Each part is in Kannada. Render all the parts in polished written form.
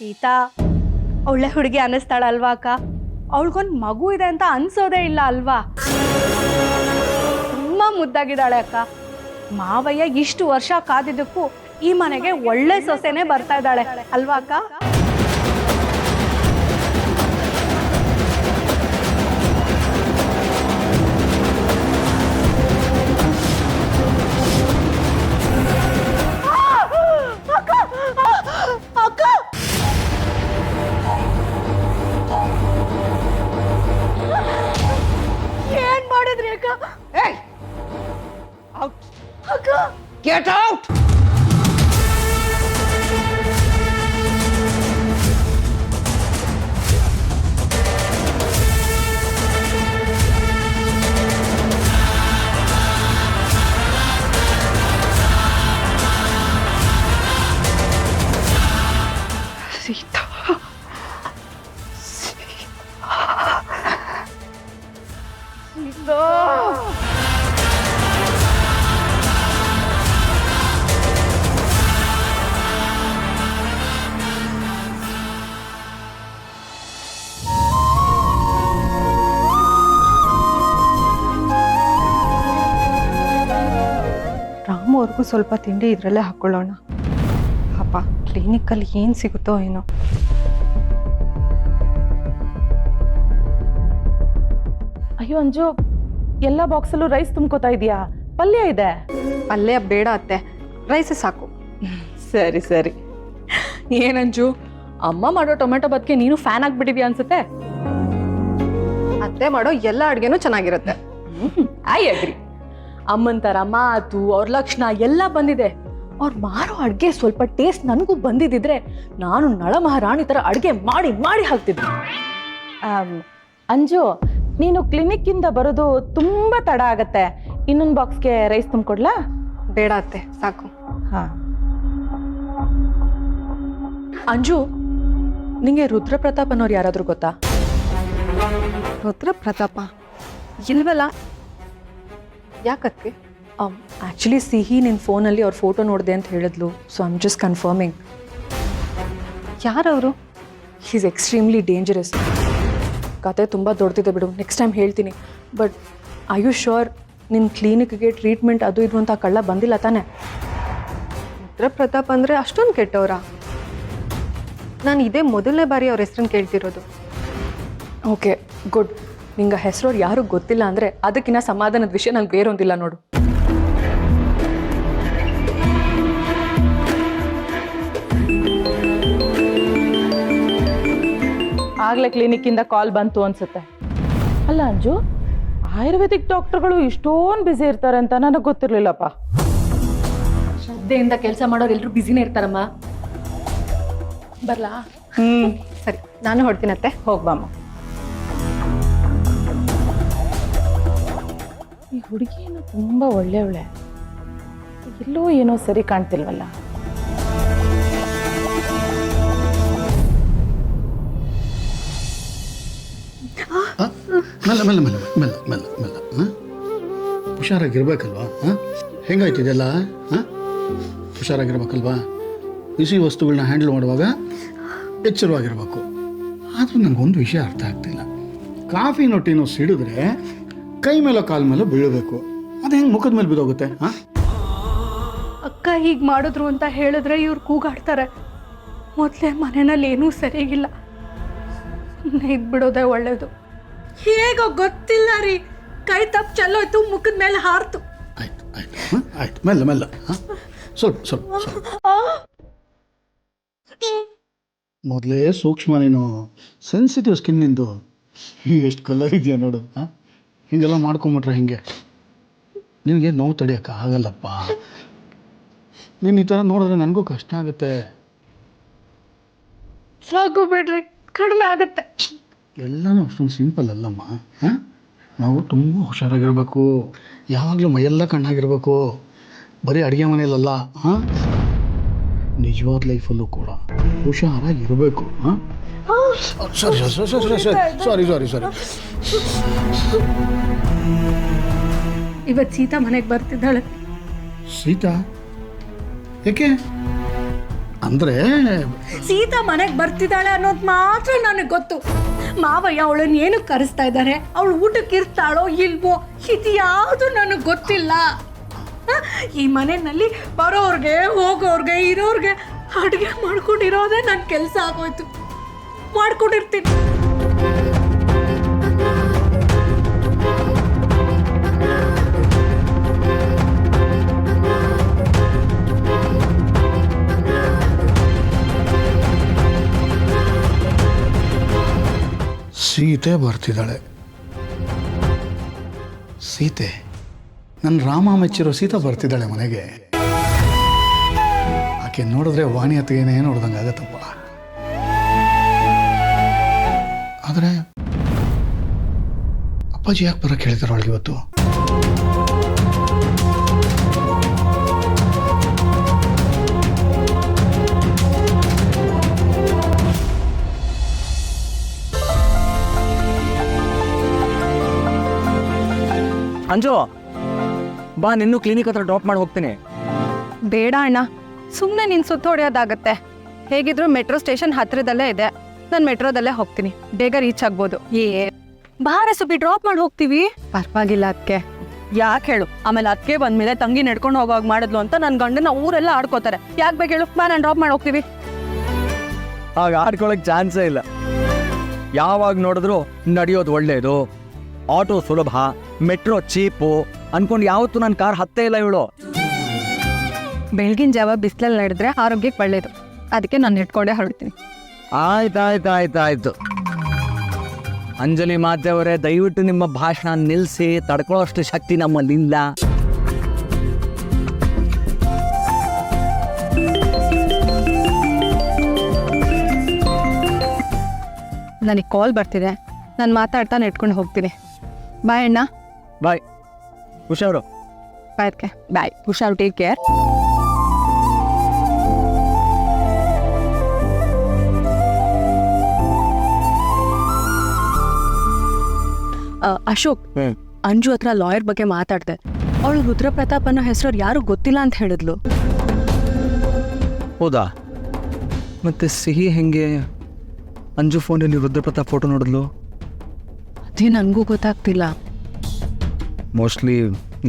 ಸೀತಾ ಒಳ್ಳೆ ಹುಡುಗಿ ಅನ್ನಿಸ್ತಾಳಲ್ವಾ ಅಕ್ಕ? ಅವಳಿಗೊಂದು ಮಗು ಇದೆ ಅಂತ ಅನ್ಸೋದೇ ಇಲ್ಲ ಅಲ್ವಾ? ತುಂಬಾ ಮುದ್ದಾಗಿದ್ದಾಳೆ ಅಕ್ಕ. ಮಾವಯ್ಯ ಇಷ್ಟು ವರ್ಷ ಕಾದಿದ್ದಕ್ಕೂ ಈ ಮನೆಗೆ ಒಳ್ಳೆ ಸೊಸೆನೆ ಬರ್ತಾ ಇದ್ದಾಳೆ ಅಲ್ವಾ ಅಕ್ಕ? ಏನ್ ಮಾಡಿದ್ರಿ ಅಕ್ಕ? Hey! Out! Get out! Sita Ramu ಅವ್ರಿಗೂ ಸ್ವಲ್ಪ ತಿಂಡಿ ಇದರಲ್ಲೇ ಹಾಕೊಳ್ಳೋಣ. ಪಾಪ ಕ್ಲಿನಿಕಲ್ಲಿ ಏನು ಸಿಗುತ್ತೋ ಏನೋ. ಅಯ್ಯೋ ಅಂಜು, ಎಲ್ಲ ಬಾಕ್ಸಲ್ಲೂ ರೈಸ್ ತುಂಬ್ಕೋತಾ ಇದೀಯಾ? ಪಲ್ಯ ಇದೆ. ಪಲ್ಯ ಬೇಡ ಅತ್ತೆ, ರೈಸ್ ಸಾಕು. ಸರಿ ಸರಿ. ಏನಂಜು, ಅಮ್ಮ ಮಾಡೋ ಟೊಮೆಟೊ ಬದಕ್ಕೆ ನೀನು ಫ್ಯಾನ್ ಆಗ್ಬಿಟ್ಟಿದ್ಯಾ ಅನ್ಸುತ್ತೆ. ಅತ್ತೆ ಮಾಡೋ ಎಲ್ಲ ಅಡುಗೆನೂ ಚೆನ್ನಾಗಿರುತ್ತೆ. I agree. ಅಮ್ಮನ ಥರ ಮಾತು, ಅವ್ರ ಲಕ್ಷಣ ಎಲ್ಲ ಬಂದಿದೆ. ಅವ್ರು ಮಾರೋ ಅಡುಗೆ ಸ್ವಲ್ಪ ಟೇಸ್ಟ್ ನನಗೂ ಬಂದಿದ್ದಿದ್ರೆ ನಾನು ನಳಮಹಾರಾಣಿ ಥರ ಅಡುಗೆ ಮಾಡಿ ಮಾಡಿ ಹಾಕ್ತಿದ್ದೆ. ಅಂಜು, ನೀನು ಕ್ಲಿನಿಕ್ಕಿಂದ ಬರೋದು ತುಂಬ ತಡ ಆಗತ್ತೆ. ಇನ್ನೊಂದು ಬಾಕ್ಸ್ಗೆ ರೈಸ್ ತುಂಬಿಕೊಡ್ಲಾ? ಬೇಡ ಅತ್ತೆ, ಸಾಕು. ಹಾಂ. ಅಂಜು, ನಿಂಗೆ ರುದ್ರ ಪ್ರತಾಪ್ ಅನ್ನೋರು ಯಾರಾದರೂ ಗೊತ್ತಾ? ರುದ್ರ ಪ್ರತಾಪ ಇಲ್ವಲ್ಲ, ಯಾಕತ್ತೆ? ಆ್ಯಕ್ಚುಲಿ ಸಿಹಿ ನಿನ್ನ ಫೋನಲ್ಲಿ ಅವ್ರ ಫೋಟೋ ನೋಡಿದೆ ಅಂತ ಹೇಳಿದ್ಲು. So I'm just confirming. ಯಾರವರು? Is extremely dangerous. ಕತೆ ತುಂಬ ದೊಡ್ಡದಿದೆ ಬಿಡು, ನೆಕ್ಸ್ಟ್ ಟೈಮ್ ಹೇಳ್ತೀನಿ. ಬಟ್ ಐ ಯು ಶ್ಯೂರ್ ನಿನ್ನ ಕ್ಲಿನಿಕ್ಗೆ ಟ್ರೀಟ್ಮೆಂಟ್ ಅದು ಇದು ಅಂತ ಕಳ್ಳ ಬಂದಿಲ್ಲ ತಾನೆ? ರುದ್ರ ಪ್ರತಾಪ್ ಅಂದರೆ ಅಷ್ಟೊಂದು ಕೆಟ್ಟವರಾ? ನಾನು ಇದೇ ಮೊದಲನೇ ಬಾರಿ ಅವ್ರ ಹೆಸರನ್ನು ಕೇಳ್ತಿರೋದು. Okay good. ನಿಂಗೆ ಹೆಸರು ಯಾರು ಗೊತ್ತಿಲ್ಲ ಅಂದರೆ ಅದಕ್ಕಿಂತ ಸಮಾಧಾನದ ವಿಷಯ ನಂಗೆ ಬೇರೊಂದಿಲ್ಲ ನೋಡು. ಆಗಲೇ ಕ್ಲಿನಿಕ್ಕಿಂದ ಕಾಲ್ ಬಂತು ಅನ್ಸುತ್ತೆ. ಅಲ್ಲ ಅಂಜು, ಆಯುರ್ವೇದಿಕ್ ಡಾಕ್ಟರ್ಗಳು ಇಷ್ಟೊಂದು ಬ್ಯುಸಿ ಇರ್ತಾರೆ ಅಂತ ನನಗೆ ಗೊತ್ತಿರಲಿಲ್ಲಪ್ಪ. ಶ್ರದ್ಧೆಯಿಂದ ಕೆಲಸ ಮಾಡೋರು ಎಲ್ಲರೂ ಬ್ಯುಸಿನೇ ಇರ್ತಾರಮ್ಮ. ಬರ್ಲಾ? ಸರಿ, ನಾನು ಹೊಡ್ತೀನತ್ತೆ. ಹೋಗ್ಬಮ್ಮ. ಈ ಹುಡುಗಿ ಏನೋ ತುಂಬ ಒಳ್ಳೆಯವಳೆ, ಎಲ್ಲೋ ಏನೋ ಸರಿ ಕಾಣ್ತಿಲ್ವಲ್ಲ. ಮೆಲ್ಲ ಮೆಲ್ಲ ಮೆಲ್ಲ ಮೆಲ್ಲ ಮೆಲ್ಲ ಮೆಲ್ಲ ಹುಷಾರಾಗಿರ್ಬೇಕಲ್ವಾ? ಹೆಂಗಾಯ್ತು ಇದೆಲ್ಲ? ಹುಷಾರಾಗಿರ್ಬೇಕಲ್ವಾ? ಬಿಸಿ ವಸ್ತುಗಳನ್ನ ಹ್ಯಾಂಡಲ್ ಮಾಡುವಾಗ ಎಚ್ಚರವಾಗಿರ್ಬೇಕು. ಆದರೂ ನನಗೊಂದು ವಿಷಯ ಅರ್ಥ ಆಗ್ತಿಲ್ಲ. ಕಾಫಿನೋ ಟೀನೋ ಸಿಡಿದ್ರೆ ಕೈ ಮೇಲೋ ಕಾಲ ಮೇಲೋ ಬೀಳಬೇಕು. ಅದು ಹೆಂಗೆ ಮುಖದ ಮೇಲೆ ಬಿದ್ದೋಗುತ್ತೆ? ಅಕ್ಕ ಹೀಗೆ ಮಾಡಿದ್ರು ಅಂತ ಹೇಳಿದ್ರೆ ಇವ್ರು ಕೂಗಾಡ್ತಾರೆ. ಮೊದಲೇ ಮನೆಯಲ್ಲಿ ಏನೂ ಸರಿಯಾಗಿಲ್ಲ, ಇದ್ಬಿಡೋದೇ ಒಳ್ಳೇದು. ಹೇಗೋ ಗೊತ್ತಿಲ್ಲ ರೀ, ಕೈ ತಪ್ಪು ಚೆಲ್ಲೋಯ್ತು, ಮುಖದ ಮೇಲೆ ಹಾರ್ತು. ಆಯ್ತು ಆಯ್ತು ಆಯ್ತು, ಮೆಲ್ಲ ಮೆಲ್ಲ. ಸ್ವಲ್ಪ ಸ್ವಲ್ಪ ಸ್ವಲ್ಪ. ಮೊದಲೇ ಸೂಕ್ಷ್ಮ, ನೀನು ಸೆನ್ಸಿಟಿವ್ ಸ್ಕಿನ್ನಿಂದು. ಎಷ್ಟು ಕಲರ್ ಇದೆಯಾ ನೋಡು. ಹೀಗೆಲ್ಲ ಮಾಡ್ಕೊಂಬಿಟ್ರೆ ಹಿಂಗೆ ನಿನಗೆ ನೋವು ತಡೆಯೋಕ್ಕೆ ಆಗಲ್ಲಪ್ಪ. ನೀನು ಈ ಥರ ನೋಡಿದ್ರೆ ನನಗೂ ಕಷ್ಟ ಆಗುತ್ತೆ. ಸಾಕು ಬಿಡ್ರಿ, ಕಡಿಮೆ ಆಗುತ್ತೆ. ಎಲ್ಲನೂ ಅಷ್ಟೊಂದು ಸಿಂಪಲ್ ಅಲ್ಲಮ್ಮ. ನಾವು ತುಂಬ ಹುಷಾರಾಗಿರ್ಬೇಕು. ಯಾವಾಗಲೂ ಮೈಯೆಲ್ಲ ಕಣ್ಣಾಗಿರ್ಬೇಕು. ಬರೀ ಅಡುಗೆ ಮನೆಯಲ್ಲ, ನಿಜವಾದ ಲೈಫಲ್ಲೂ ಕೂಡ ಹುಷಾರಾಗಿರಬೇಕು. ಸರಿ ಸರಿ ಸರಿ ಸರಿ ಸಾರಿ ಸಾರಿ. ಇವತ್ತು ಸೀತಾ ಮನೆಗೆ ಬರ್ತಿದ್ದಾಳೆ. ಸೀತಾ? ಯಾಕೆ? ಅಂದರೆ ಸೀತಾ ಮನೆಗೆ ಬರ್ತಿದ್ದಾಳೆ ಅನ್ನೋದು ಮಾತ್ರ ನನಗೆ ಗೊತ್ತು. ಮಾವಯ್ಯ ಅವಳನ್ನ ಏನಕ್ಕೆ ಕರೆಸ್ತಾ ಇದ್ದಾರೆ, ಅವಳು ಊಟಕ್ಕೆ ಇರ್ತಾಳೋ ಇಲ್ವೋ, ಇದು ಯಾವುದು ನನಗೆ ಗೊತ್ತಿಲ್ಲ. ಈ ಮನೆಯಲ್ಲಿ ಬರೋರ್ಗೆ ಹೋಗೋರ್ಗೆ ಇರೋರ್ಗೆ ಅಡುಗೆ ಮಾಡ್ಕೊಂಡಿರೋದೇ ನನ್ನ ಕೆಲಸ ಆಗೋಯ್ತು. ಮಾಡ್ಕೊಂಡಿರ್ತೀನಿ. ಸೀತೆ ಬರ್ತಿದ್ದಾಳೆ. ಸೀತೆ, ನನ್ನ ರಾಮ ಮೆಚ್ಚಿರೋ ಸೀತಾ ಬರ್ತಿದ್ದಾಳೆ ಮನೆಗೆ. ಆಕೆ ನೋಡಿದ್ರೆ ವಾಣಿ ಅತ್ತಿಗೆನೇ ನೋಡ್ದಂಗೆ ಆಗತ್ತಪ್ಪ. ಆದರೆ ಅಪ್ಪಾಜಿ ಯಾಕೆ ಬರೋಕ್ಕೆ ಹೇಳ್ತಾರ ಅವಳಿಗೆ ಇವತ್ತು? ಅಂಜು ಬಾ, ನಿನ್ನೂ ಕ್ಲಿನಿಕ್ ಹತ್ರ ಡ್ರಾಪ್ ಮಾಡಿ ಹೋಗ್ತೀನಿ. ಬೇಡ ಅಣ್ಣ, ಸುಮ್ಮನೆ ನೀನು ಸುತ್ತ ಹೊಡೆಯೋದಾಗತ್ತೆ. ಹೇಗಿದ್ರು ಮೆಟ್ರೋ ಸ್ಟೇಷನ್ ಹತ್ರದಲ್ಲೇ ಇದೆ, ನಾನು ಮೆಟ್ರೋದಲ್ಲೇ ಹೋಗ್ತೀನಿ, ಬೇಗ ರೀಚ್ ಆಗ್ಬೋದು. ಬಾರ ಸುಬ್ಬಿ, ಡ್ರಾಪ್ ಮಾಡಿ ಹೋಗ್ತೀವಿ. ಪರವಾಗಿಲ್ಲ ಅದಕ್ಕೆ, ಯಾಕೆ ಹೇಳು? ಆಮೇಲೆ ಅದಕ್ಕೆ ಬಂದ್ಮೇಲೆ ತಂಗಿ ನಡ್ಕೊಂಡು ಹೋಗೋವಾಗ ಮಾಡಿದ್ಲು ಅಂತ ನನ್ನ ಗಂಡನ ಊರೆಲ್ಲ ಆಡ್ಕೋತಾರೆ. ಯಾಕೆ ಬೇಕು ಹೇಳು? ಬಾ, ನಾನು ಡ್ರಾಪ್ ಮಾಡಿ ಹೋಗ್ತೀವಿ. ಆಗ ಆಡ್ಕೊಳಕ್ ಚಾನ್ಸೇ ಇಲ್ಲ. ಯಾವಾಗ ನೋಡಿದ್ರು ನಡೆಯೋದು ಒಳ್ಳೇದು, ಆಟೋ ಸುಲಭ, ಮೆಟ್ರೋ ಚೀಪು ಅನ್ಕೊಂಡು ಯಾವತ್ತೂ ನನ್ನ ಕಾರ್ ಹತ್ತೇ ಇಲ್ಲ ಇವಳು. ಬೆಳಗಿನ ಜಾವ ಬಿಸಿಲಲ್ಲಿ ನಡೆದ್ರೆ ಆರೋಗ್ಯಕ್ಕೆ ಒಳ್ಳೇದು, ಅದಕ್ಕೆ ನಾನು ಇಟ್ಕೊಂಡೇ ಹೊರಡ್ತೀನಿ. ಆಯ್ತಾಯ್ತಾಯ್ತಾಯ್ತು ಅಂಜಲಿ ಮಾತೆಯವರೇ, ದಯವಿಟ್ಟು ನಿಮ್ಮ ಭಾಷಣ ನಿಲ್ಲಿಸಿ. ತಡ್ಕೊಳ್ಳೋಷ್ಟು ಶಕ್ತಿ ನಮ್ಮಲ್ಲಿಲ್ಲ. ನನಗೆ ಕಾಲ್ ಬರ್ತಿದೆ, ನಾನು ಮಾತಾಡ್ತಾ ನೆಟ್ಕೊಂಡು ಹೋಗ್ತೀನಿ. ಬಾಯ್ ಅಣ್ಣ. ಬಾಯ್ ಹುಷಾರು. ಬಾಯ್ ಅದಕ್ಕೆ, ಬಾಯ್. ಹುಷಾರು, ಟೇಕ್ ಕೇರ್. ಅಶೋಕ್, ಅಂಜು ಹತ್ರ ಲಾಯರ್ ಬಗ್ಗೆ ಮಾತಾಡ್ದೆ. ಅವಳು ರುದ್ರಪ್ರತಾಪ್ ಅನ್ನೋ ಹೆಸರು ಯಾರು ಗೊತ್ತಿಲ್ಲ ಅಂತ ಹೇಳಿದ್ಲು. ಹೌದಾ? ಮತ್ತೆ ಸಿಹಿ ಹೆಂಗೆ ಅಂಜು ಫೋನಲ್ಲಿ ರುದ್ರಪ್ರತಾಪ್ ಫೋಟೋ ನೋಡಿದ್ಲು? ಅದೇ ನನಗೂ ಗೊತ್ತಾಗ್ತಿಲ್ಲ. ಮೋಸ್ಟ್ಲಿ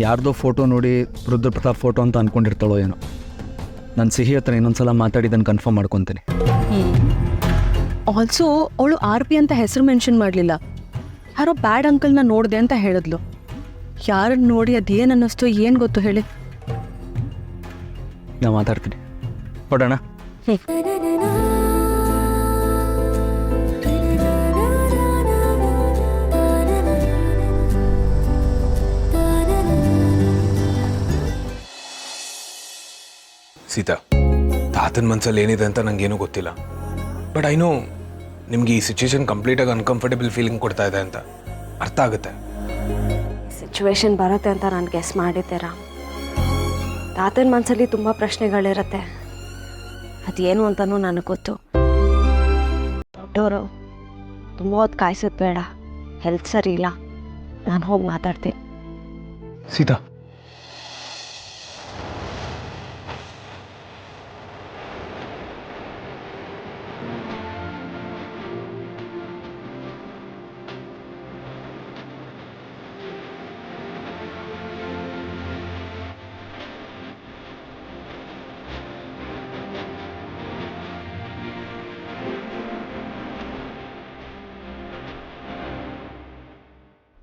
ಯಾರ್ದೋ ಫೋಟೋ ನೋಡಿ ರುದ್ರಪ್ರತಾಪ್ ಫೋಟೋ ಅಂತ ಅಂದ್ಕೊಂಡಿರ್ತಾಳೋ ಏನೋ. ನಾನು ಸಿಹಿ ಹತ್ರ ಇನ್ನೊಂದ್ಸಲ ಮಾತಾಡಿದ್ದನ್ನು ಕನ್ಫರ್ಮ್ ಮಾಡ್ಕೊತೀನಿ. ಆಲ್ಸೋ ಅವಳು RP ಅಂತ ಹೆಸರು ಮೆನ್ಷನ್ ಮಾಡಲಿಲ್ಲ. ಯಾರೋ ಬ್ಯಾಡ್ ಅಂಕಲ್ನ ನೋಡಿದೆ ಅಂತ ಹೇಳಿದ್ಲು. ಯಾರನ್ನು ನೋಡಿ ಅದೇನು ಅನ್ನಿಸ್ತು ಏನು ಗೊತ್ತು ಹೇಳಿ. ನಾ ಮಾತಾಡ್ತೀನಿ, ಹೊಡೋಣ. ಸೀತಾ, ತಾತನ ಮನಸ್ಸಲ್ಲಿ ಏನಿದೆ ಅಂತ ನನಗೇನೂ ಗೊತ್ತಿಲ್ಲ. ಬಟ್ ಐ ನೋ ನಿಮಗೆ ಈ ಸಿಚುವೇಶನ್ ಕಂಪ್ಲೀಟಾಗಿ ಅನ್ಕಂಫರ್ಟೇಬಲ್ ಫೀಲಿಂಗ್ ಕೊಡ್ತಾ ಇದೆ ಅಂತ ಅರ್ಥ ಆಗುತ್ತೆ. ಸಿಚುವೇಶನ್ ಬರುತ್ತೆ ಅಂತ ನಾನು ಗೆಸ್ ಮಾಡಿದ್ದೀರಾ. ತಾತನ ಮನಸ್ಸಲ್ಲಿ ತುಂಬ ಪ್ರಶ್ನೆಗಳಿರುತ್ತೆ, ಅದೇನು ಅಂತಲೂ ನನಗೆ ಗೊತ್ತು. ದೊಡ್ಡವರು ತುಂಬ ಹೊತ್ತು ಕಾಯಿಸೋದು ಬೇಡ, ಹೆಲ್ತ್ ಸರಿ ಇಲ್ಲ. ನಾನು ಹೋಗಿ ಮಾತಾಡ್ತೀನಿ. ಸೀತಾ,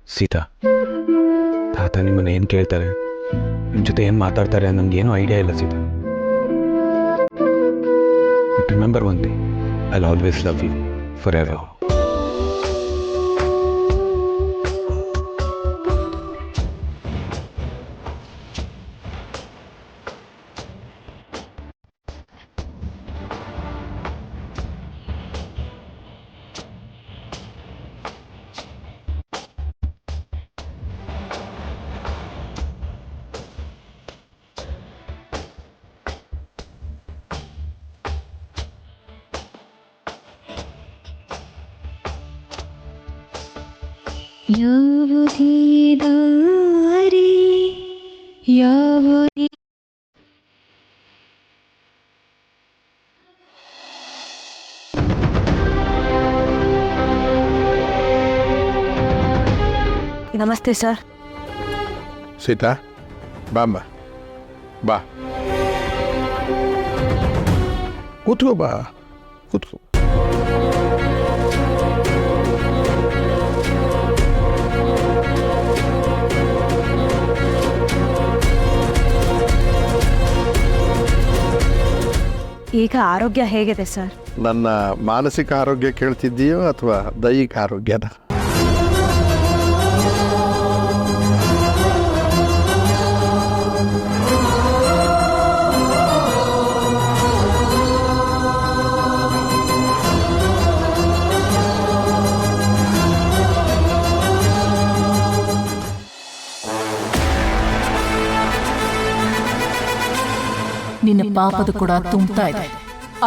ಸೀತಾ, ತಾತ ನಿಮ್ಮನ್ನು ಏನು ಕೇಳ್ತಾರೆ, ನಿಮ್ಮ ಜೊತೆ ಏನು ಮಾತಾಡ್ತಾರೆ ನನಗೇನು ಐಡಿಯಾ ಇಲ್ಲ Sita. But remember one thing, I will always love you forever. ಯಾವುದೇ ದಾರಿ ಯಾವುದೇ ನಮಸ್ತೆ ಸರ್. ಸೀತಾ ಬಾಮ್ಮ ಬಾ ಕೂತ್ಕೋ ಬಾ ಕೂತ್ಕೋ. ಈಗ ಆರೋಗ್ಯ ಹೇಗಿದೆ ಸರ್? ನನ್ನ ಮಾನಸಿಕ ಆರೋಗ್ಯ ಕೇಳ್ತಿದ್ದೀಯೋ ಅಥವಾ ದೈಹಿಕ ಆರೋಗ್ಯನ? ನಿನ್ನ ಪಾಪದ ಕೂಡ ತುಂಬ್ತಾ ಇದೆ.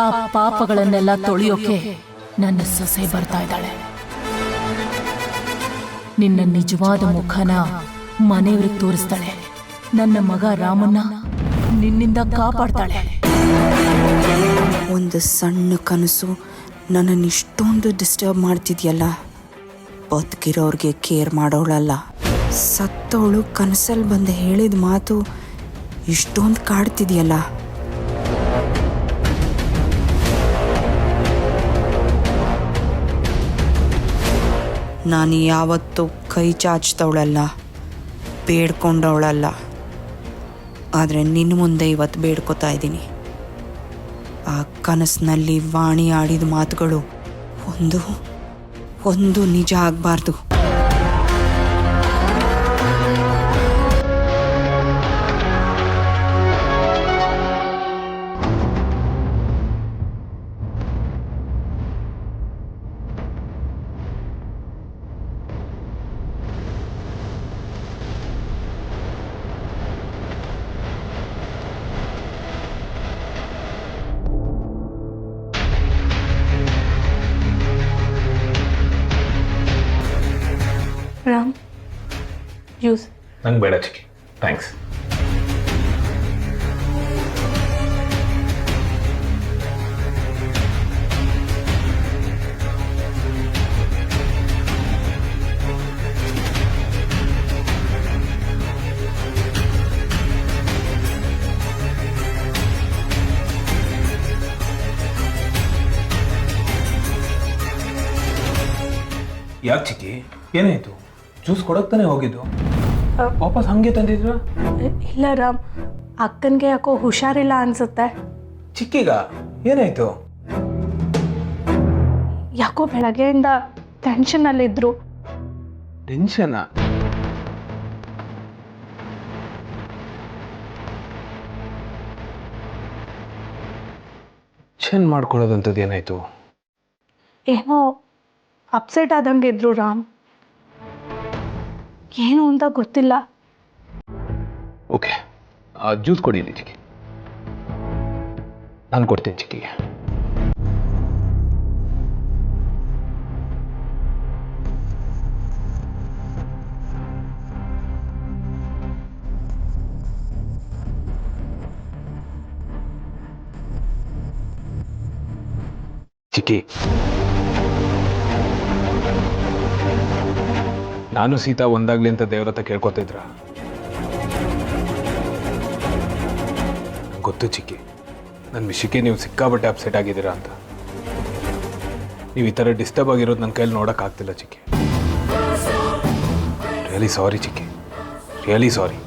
ಆ ಪಾಪಗಳನ್ನೆಲ್ಲ ತೊಳೆಯೋಕೆ ನನ್ನ ಸೊಸೆ ಬರ್ತಾ ಇದ್ದಾಳೆ. ನಿನ್ನ ನಿಜವಾದ ಮುಖನ ಮನೆಯವ್ರಿಗೆ ತೋರಿಸ್ತಾಳೆ. ನನ್ನ ಮಗ ರಾಮನ್ನ ನಿನ್ನಿಂದ ಕಾಪಾಡ್ತಾಳೆ. ಒಂದು ಸಣ್ಣ ಕನಸು ನನ್ನನ್ನು ಇಷ್ಟೊಂದು ಡಿಸ್ಟರ್ಬ್ ಮಾಡ್ತಿದ್ಯಲ್ಲ. ಬದುಕಿರೋರಿಗೆ ಕೇರ್ ಮಾಡೋಳಲ್ಲ, ಸತ್ತವಳು ಕನಸಲ್ಲಿ ಬಂದು ಹೇಳಿದ ಮಾತು ಇಷ್ಟೊಂದು ಕಾಡ್ತಿದ್ಯಲ್ಲ. ನಾನು ಯಾವತ್ತೂ ಕೈ ಚಾಚ್ತವಳಲ್ಲ, ಬೇಡ್ಕೊಂಡವಳಲ್ಲ. ಆದರೆ ನಿನ್ನ ಮುಂದೆ ಇವತ್ತು ಬೇಡ್ಕೋತಾ ಇದ್ದೀನಿ. ಆ ಕನಸಿನಲ್ಲಿ ವಾಣಿ ಆಡಿದ ಮಾತುಗಳು ಒಂದು ನಿಜ ಆಗಬಾರ್ದು. ರಾಮ್, ಜ್ಯೂಸ್. ನಂಗೆ ಬೇಡ ಚಿಕ್ಕಿ, ಥ್ಯಾಂಕ್ಸ್. ಯಾಕೆ ಚಿಕ್ಕಿ, ಏನಾಯಿತು? ಜ್ಯೂಸ್ ಕೊಡೋಕ್ತಾನೆ ಹೋಗಿದ್ದು, ವಾಪಸ್ ಹಂಗೆ ತಂದಿದ್ರ? ಇಲ್ಲ ರಾಮ್, ಅಕ್ಕನಿಗೆ ಯಾಕೋ ಹುಷಾರಿಲ್ಲ ಅನ್ಸುತ್ತೆ. ಚಿಕ್ಕಿಗ ಏನಾಯ್ತು? ಯಾಕೋ ಬೆಳಗ್ಗೆಯಿಂದ ಟೆನ್ಷನಲ್ಲಿದ್ರು. ಟೆನ್ಷನ್? ಟೆನ್ಷನ್ ಮಾಡ್ಕೊಳ್ಳೋದಂಥದ್ದು ಏನಾಯ್ತು? ಏನೋ ಅಪ್ಸೆಟ್ ಆದಂಗೆ ಇದ್ರು ರಾಮ್. ಏನು ಅಂತ ಗೊತ್ತಿಲ್ಲ. ಓಕೆ, ಜ್ಯೂಸ್ ಕೊಡಿ ಇಲ್ಲಿ ಚಿಕ್ಕಿ, ನಾನು ಕೊಡ್ತೀನಿ ಚಿಕ್ಕಿಗೆ. ಚಿಕ್ಕಿ, ನಾನು ಸೀತಾ ಒಂದಾಗ್ಲಿ ಅಂತ ದೇವ್ರ ಹತ್ರ ಕೇಳ್ಕೊತಿದ್ರ? ಗೊತ್ತು ಚಿಕ್ಕಿ, ನನ್ನ ವಿಷಯಕ್ಕೆ ನೀವು ಸಿಕ್ಕಾಬಟ್ಟೆ ಅಪ್ಸೆಟ್ ಆಗಿದ್ದೀರಾ ಅಂತ. ನೀವು ಈ ಥರ ಡಿಸ್ಟರ್ಬ್ ಆಗಿರೋದು ನನ್ನ ಕೈಯಲ್ಲಿ ನೋಡೋಕ್ಕಾಗ್ತಿಲ್ಲ ಚಿಕ್ಕಿ. ರಿಯಲಿ ಸಾರಿ ಚಿಕ್ಕಿ, ರಿಯಲಿ ಸಾರಿ.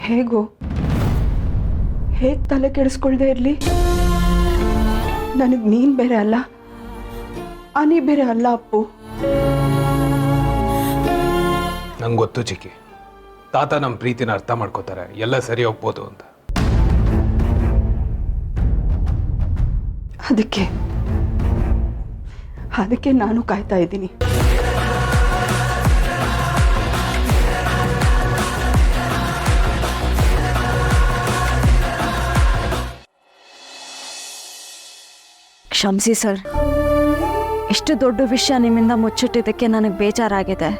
ಹೇಗೆ ತಲೆ ಕೆಡಿಸ್ಕೊಳ್ದೆ ಇರಲಿ? ನನಗೆ ನೀನು ಬೇರೆ ಅಲ್ಲ, ಅನಿ ಬೇರೆ ಅಲ್ಲ ಅಪ್ಪು. ನಂಗೆ ಗೊತ್ತು ಚಿಕ್ಕಿ, ತಾತ ನಮ್ಮ ಪ್ರೀತಿನ ಅರ್ಥ ಮಾಡ್ಕೋತಾರೆ, ಎಲ್ಲ ಸರಿ ಹೋಗ್ಬೋದು ಅಂತ. ಅದಕ್ಕೆ ನಾನು ಕಾಯ್ತಾ ಇದ್ದೀನಿ. ಕ್ಷಮಿಸಿ ಸರ್, ಇಷ್ಟು ದೊಡ್ಡ ವಿಷಯ ನಿಮ್ಮಿಂದ ಮುಚ್ಚಿಟ್ಟಿದ್ದಕ್ಕೆ ನನಗೆ ಬೇಜಾರಾಗಿದೆ.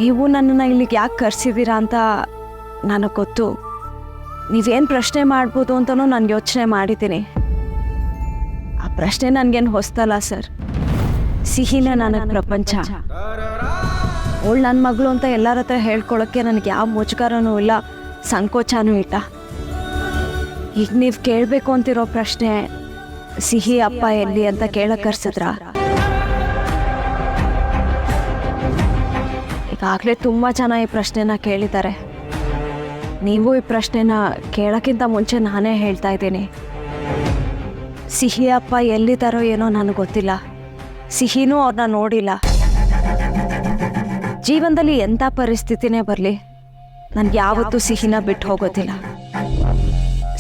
ನೀವು ನನ್ನನ್ನು ಇಲ್ಲಿಗೆ ಯಾಕೆ ಕರೆಸಿದ್ದೀರಾ ಅಂತ ನನಗೆ ಗೊತ್ತು. ನೀವೇನು ಪ್ರಶ್ನೆ ಮಾಡ್ಬೋದು ಅಂತಲೂ ನಾನು ಯೋಚನೆ ಮಾಡಿದ್ದೀನಿ. ಪ್ರಶ್ನೆ ನನಗೇನು ಹೊಸ್ತಲ್ಲ ಸರ್. ಸಿಹಿನೇ ನನಗೆ ಪ್ರಪಂಚ. ಅವಳು ನನ್ನ ಮಗಳು ಅಂತ ಎಲ್ಲರ ಹತ್ರ ಹೇಳ್ಕೊಳಕ್ಕೆ ನನಗೆ ಯಾವ ಮುಜುಗರನೂ ಇಲ್ಲ, ಸಂಕೋಚನೂ ಇಲ್ಲ. ಈಗ ನೀವು ಕೇಳಬೇಕು ಅಂತಿರೋ ಪ್ರಶ್ನೆ ಸಿಹಿ ಅಪ್ಪ ಎಲ್ಲಿ ಅಂತ ಕೇಳಕ್ಕೆ ಕರ್ಸಿದ್ರ? ಈಗಾಗಲೇ ತುಂಬ ಜನ ಈ ಪ್ರಶ್ನೆನ ಕೇಳಿದ್ದಾರೆ. ನೀವು ಈ ಪ್ರಶ್ನೆನ ಕೇಳೋಕ್ಕಿಂತ ಮುಂಚೆ ನಾನೇ ಹೇಳ್ತಾ ಇದ್ದೀನಿ. ಸಿಹಿ ಅಪ್ಪ ಎಲ್ಲಿದ್ದಾರೋ ಏನೋ ನನಗೆ ಗೊತ್ತಿಲ್ಲ. ಸಿಹಿನೂ ಅವ್ರನ್ನ ನೋಡಿಲ್ಲ. ಜೀವನದಲ್ಲಿ ಎಂಥ ಪರಿಸ್ಥಿತಿನೇ ಬರಲಿ, ನನಗೆ ಯಾವತ್ತೂ ಸಿಹಿನ ಬಿಟ್ಟು ಹೋಗೋದಿಲ್ಲ.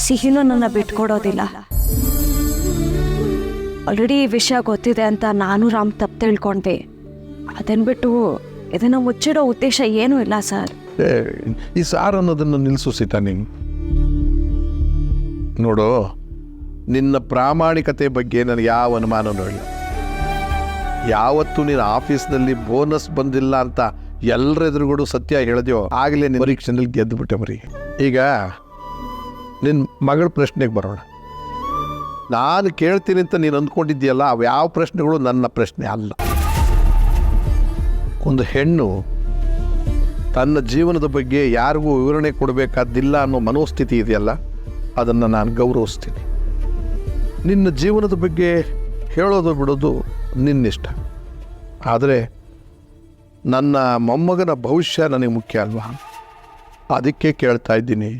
ಸಿಹಿನೂ ನನ್ನ ಬಿಟ್ಕೊಡೋದಿಲ್ಲ. ಆಲ್ರೆಡಿ ಈ ವಿಷಯ ಗೊತ್ತಿದೆ ಅಂತ ನಾನು ರಾಮ್ ತಪ್ಪು ತಿಳ್ಕೊಂಡೆ. ಅದನ್ನು ಬಿಟ್ಟು ಇದನ್ನು ಮುಚ್ಚಿಡೋ ಉದ್ದೇಶ ಏನೂ ಇಲ್ಲ ಸರ್. ಈ ಸಾರ್ ಅನ್ನೋದನ್ನು ನಿಲ್ಲಿಸು ಸೀತಾ. ನೀನು ನೋಡು, ನಿನ್ನ ಪ್ರಾಮಾಣಿಕತೆ ಬಗ್ಗೆ ನನಗೆ ಯಾವ ಅನುಮಾನವೂ ಇಲ್ಲ. ಯಾವತ್ತು ನೀನು ಆಫೀಸ್ನಲ್ಲಿ ಬೋನಸ್ ಬಂದಿಲ್ಲ ಅಂತ ಎಲ್ಲರೆದುರುಗಳು ಸತ್ಯ ಹೇಳಿದೆಯೋ ಆಗಲೇ ನಿನ್ನ ಪರೀಕ್ಷೆನಲ್ಲಿ ಗೆದ್ದುಬಿಟ್ಟೆ ಮರಿ. ಈಗ ನಿನ್ನ ಮಗಳ ಪ್ರಶ್ನೆಗೆ ಬರೋಣ. ನಾನು ಕೇಳ್ತೀನಿ ಅಂತ ನೀನು ಅಂದ್ಕೊಂಡಿದ್ದೀಯಲ್ಲ, ಅವು ಯಾವ ಪ್ರಶ್ನೆಗಳು ನನ್ನ ಪ್ರಶ್ನೆ ಅಲ್ಲ. ಒಂದು ಹೆಣ್ಣು ತನ್ನ ಜೀವನದ ಬಗ್ಗೆ ಯಾರಿಗೂ ವಿವರಣೆ ಕೊಡಬೇಕಾದಿಲ್ಲ ಅನ್ನೋ ಮನೋಸ್ಥಿತಿ ಇದೆಯಲ್ಲ, ಅದನ್ನು ನಾನು ಗೌರವಿಸ್ತೀನಿ. ನಿನ್ನ ಜೀವನದ ಬಗ್ಗೆ ಹೇಳೋದು ಬಿಡೋದು ನಿನ್ನಿಷ್ಟ. ಆದರೆ ನನ್ನ ಮೊಮ್ಮಗನ ಭವಿಷ್ಯ ನನಗೆ ಮುಖ್ಯ ಅಲ್ವಾ? ಅದಕ್ಕೆ ಕೇಳ್ತಾ ಇದ್ದೀನಿ.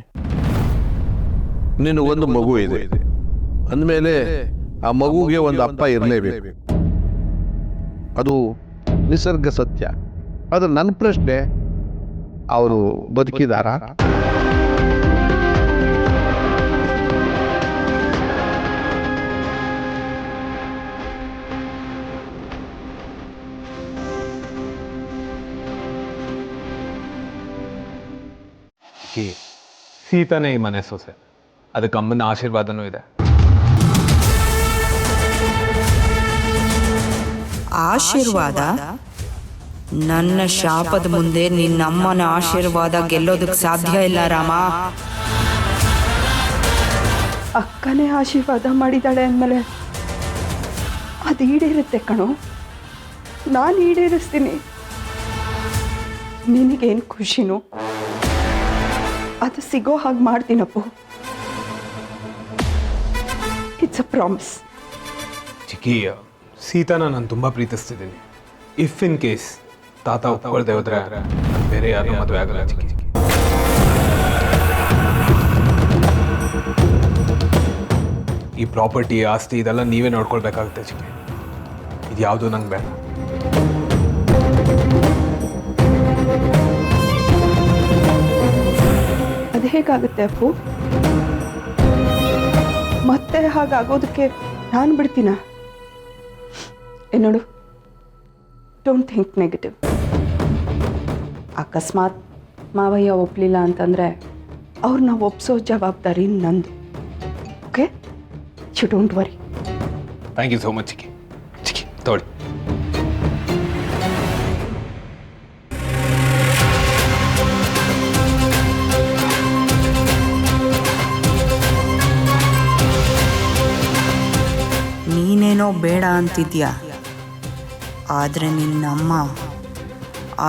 ನೀನು ಒಂದು ಮಗು ಇದೆ ಅಂದಮೇಲೆ ಆ ಮಗುಗೆ ಒಂದು ಅಪ್ಪ ಇರಲೇಬೇಕು. ಅದು ನಿಸರ್ಗ ಸತ್ಯ. ಅದು ನನ್ನ ಪ್ರಶ್ನೆ, ಅವರು ಬದುಕಿದಾರಾ? ಸೀತಾನೇ ಈ ಮನೆ ಸೊಸೆ, ಅದಕ್ಕೆ ಅಮ್ಮನ ಆಶೀರ್ವಾದನೂ ಇದೆ. ಆಶೀರ್ವಾದ? ನನ್ನ ಶಾಪದ ಮುಂದೆ ನಿನ್ನಮ್ಮನ ಆಶೀರ್ವಾದ ಗೆಲ್ಲೋದಕ್ಕೆ ಸಾಧ್ಯ ಇಲ್ಲ ರಾಮ. ಅಕ್ಕನೇ ಆಶೀರ್ವಾದ ಮಾಡಿದಾಳೆ ಅಂದಮೇಲೆ ಅದು ಈಡೇರುತ್ತೆ ಕಣೋ. ನಾನು ಈಡೇರಿಸ್ತೀನಿ. ನಿನಗೇನು ಖುಷಿನೋ ಅದು ಸಿಗೋ ಹಾಗೆ ಮಾಡ್ತೀನಪ್ಪು. It's a promise. ಚಿಕ್ಕಿ, ಸೀತಾನ ನಾನು ತುಂಬ ಪ್ರೀತಿಸ್ತಿದ್ದೀನಿ. ಇಫ್ ಇನ್ ಕೇಸ್ ತಾತ ಒಪ್ಕೊಳ್ದೆ ಹೋದ್ರೆ ಬೇರೆ ಯಾರು ಮದುವೆ ಆಗಲ್ಲ ಚಿಕ್ಕಿ. ಈ ಪ್ರಾಪರ್ಟಿ, ಆಸ್ತಿ ಇದೆಲ್ಲ ನೀವೇ ನೋಡ್ಕೊಳ್ಬೇಕಾಗುತ್ತೆ ಚಿಕ್ಕಿ. ಇದು ಯಾವುದು ನಂಗೆ ಬೇಡ. ಅದು ಹೇಗಾಗುತ್ತೆ ಅಪ್ಪು? ಮತ್ತೆ ಹಾಗಾಗೋದಕ್ಕೆ ನಾನು ಬಿಡ್ತೀನ? ನೋಡು, ಡೋಂಟ್ ಥಿಂಕ್ ನೆಗೆಟಿವ್. ಅಕಸ್ಮಾತ್ ಮಾವಯ್ಯ ಒಪ್ಪಲಿಲ್ಲ ಅಂತಂದರೆ ಅವ್ರನ್ನ ಒಪ್ಸೋ ಜವಾಬ್ದಾರಿ ನಂದು. Okay, you don't worry. Thank you so much chikki. ಚಿಕ್ಕಿ ತಗೊಳ್ಳಿ. ನೀನೇನೋ ಬೇಡ ಅಂತಿದ್ಯಾ, ಆದರೆ ನಿನ್ನಮ್ಮ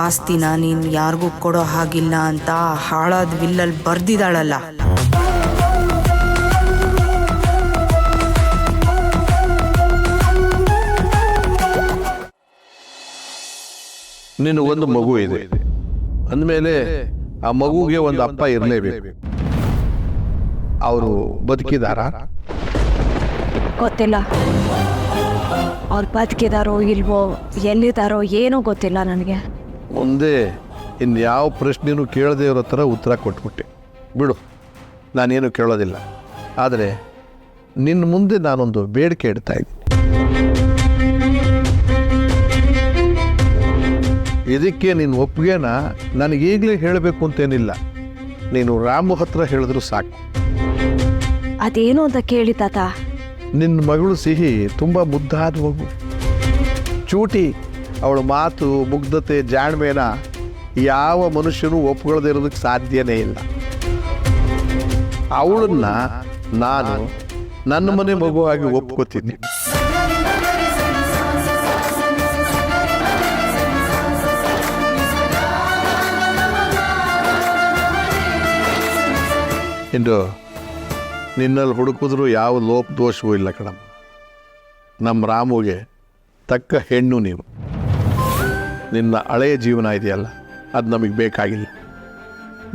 ಆಸ್ತಿನ ನೀನು ಯಾರಿಗೂ ಕೊಡೋ ಹಾಗಿಲ್ಲ ಅಂತ ಹಾಳಾದ ವಿಲ್ಲಲ್ಲಿ ಬರ್ದಿದ್ದಾಳಲ್ಲ. ನೀನು ಒಂದು ಮಗು ಇದೆ ಅಂದಮೇಲೆ ಆ ಮಗುಗೆ ಒಂದು ಅಪ್ಪ ಇರಲೇಬೇಕು. ಅವರು ಬದುಕಿದಾರಾ? ಗೊತ್ತಿಲ್ಲ. ಅವ್ರು ಬದುಕಿದಾರೋ ಇಲ್ವೋ, ಎಲ್ಲಿದ್ದಾರೋ ಏನೋ ಗೊತ್ತಿಲ್ಲ ನನಗೆ. ಮುಂದೆ ಇನ್ಯಾವ ಪ್ರಶ್ನೆನೂ ಕೇಳದೇ ಇರೋ ಥರ ಉತ್ತರ ಕೊಟ್ಬಿಟ್ಟೆ. ಬಿಡು, ನಾನೇನು ಕೇಳೋದಿಲ್ಲ. ಆದರೆ ನಿನ್ನ ಮುಂದೆ ನಾನೊಂದು ಬೇಡಿಕೆ ಇಡ್ತಾ ಇದ್ದೀನಿ. ಇದಕ್ಕೆ ನಿನ್ನ ಒಪ್ಪಿಗೆನ ನನಗೀಗಲೇ ಹೇಳಬೇಕು ಅಂತೇನಿಲ್ಲ. ನೀನು ರಾಮು ಹತ್ರ ಹೇಳಿದ್ರು ಸಾಕು. ಅದೇನು ಅಂತ ಕೇಳಿ ತಾತ. ನಿನ್ನ ಮಗಳು ಸಿಹಿ ತುಂಬ ಮುದ್ದಾದ ಮಗು, ಚೂಟಿ. ಅವಳ ಮಾತು, ಮುಗ್ಧತೆ, ಜಾಣ್ಮೆನ ಯಾವ ಮನುಷ್ಯನೂ ಒಪ್ಕೊಳ್ಳದೆ ಇರೋದಕ್ಕೆ ಸಾಧ್ಯನೇ ಇಲ್ಲ. ಅವಳನ್ನ ನಾನು ನನ್ನ ಮನೆ ಮಗುವಾಗಿ ಒಪ್ಕೋತೀನಿ. ಇನ್ನು ನಿನ್ನಲ್ಲಿ ಹುಡುಕಿದ್ರೂ ಯಾವ ಲೋಪ ದೋಷವೂ ಇಲ್ಲ ಕಣಮ್ಮ. ನಮ್ಮ ರಾಮುಗೆ ತಕ್ಕ ಹೆಣ್ಣು ನೀವು. ನಿನ್ನ ಹಳೆಯ ಜೀವನ ಇದೆಯಲ್ಲ, ಅದು ನಮಗೆ ಬೇಕಾಗಿಲ್ಲ.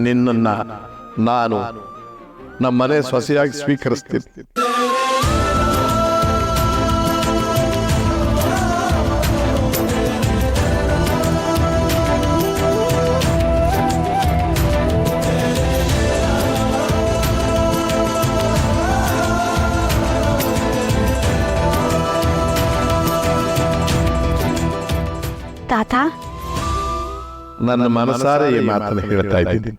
ನಿನ್ನನ್ನು ನಾನು ನಮ್ಮ ಮನೆ ಸೊಸೆಯಾಗಿ ಸ್ವೀಕರಿಸ್ತೀನಿ. ತಾತ ನನ್ನ ಮನಸಾರೆ ಈ ಮಾತನ್ನು ಹೇಳ್ತಾ ಇದ್ದೀನಿ.